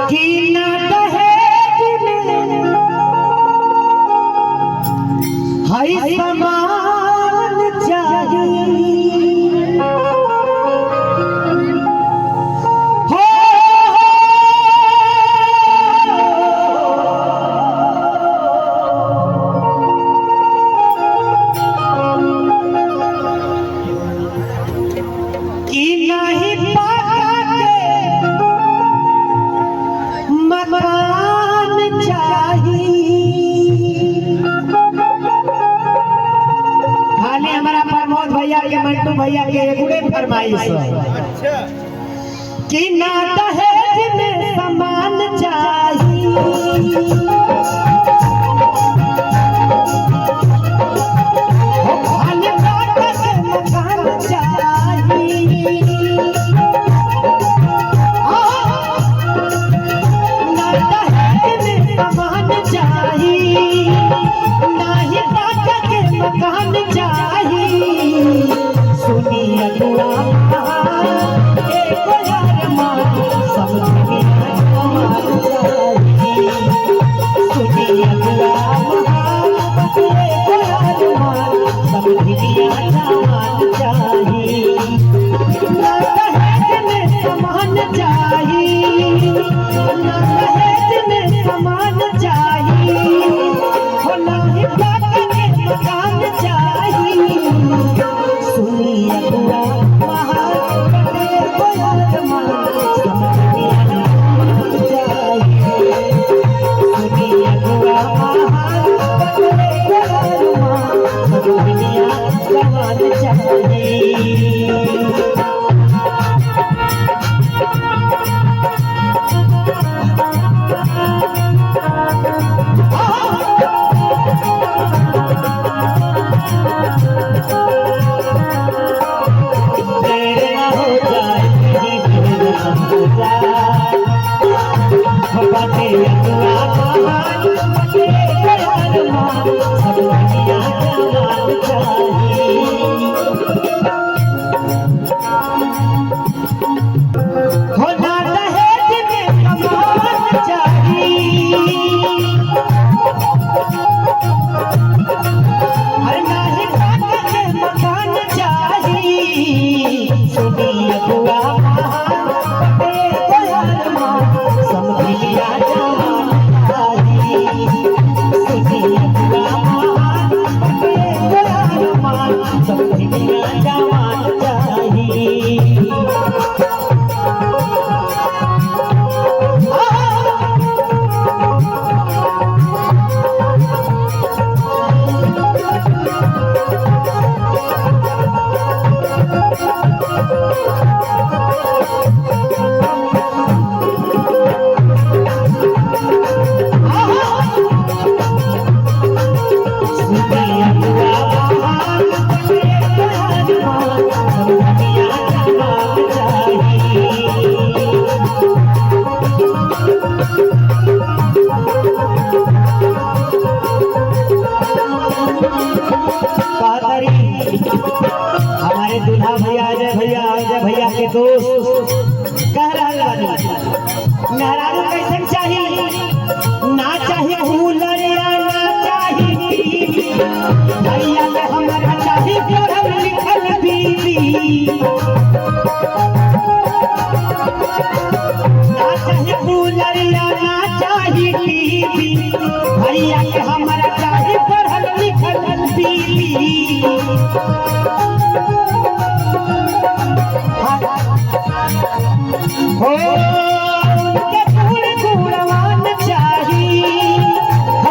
कि ना दहेज में हाय समान चाहिए हो कि नहीं मकान चाहिए। खाली हमारा प्रमोद भैया के मंटू भैया के एगुड़े फरमाइश कि ना दहेज में सामान चाहिए खाली बात के मकान चाहिए मकान चाहिए सुनिए दुआ एक यार मान समझिए कमाल चाहिए सुनिए दुआ एक यार मान समझिए कमाल चाहिए ना दहेज में सामान चाहिए ना दहेज में सामान चाहिए हो ना ही मकान चाहिए सुनिए दुआ महापते को याद मान समझिए चाहिए सुनिए दुआ महापते को याद मान समझिए कमाल चाहिए हमारे दूल्हा भैया अजय भैया के दोस्त कह रहा मेहरारू कैसे चाहिए ना चाहिए कूलर या ना चाहिए भैया के हमारा चाहिए पढ़ल लिखल बीबी ना चाहिए कूलर या ना चाहिए टीवी भैया के हमारा चाहिए पढ़ल लिखल बीबी हो उनके फूल गुणवान चाहिए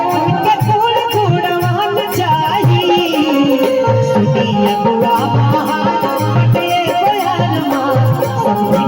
उनके फूल गुणवान चाहिए सुनिए दुआ महापते को यार मान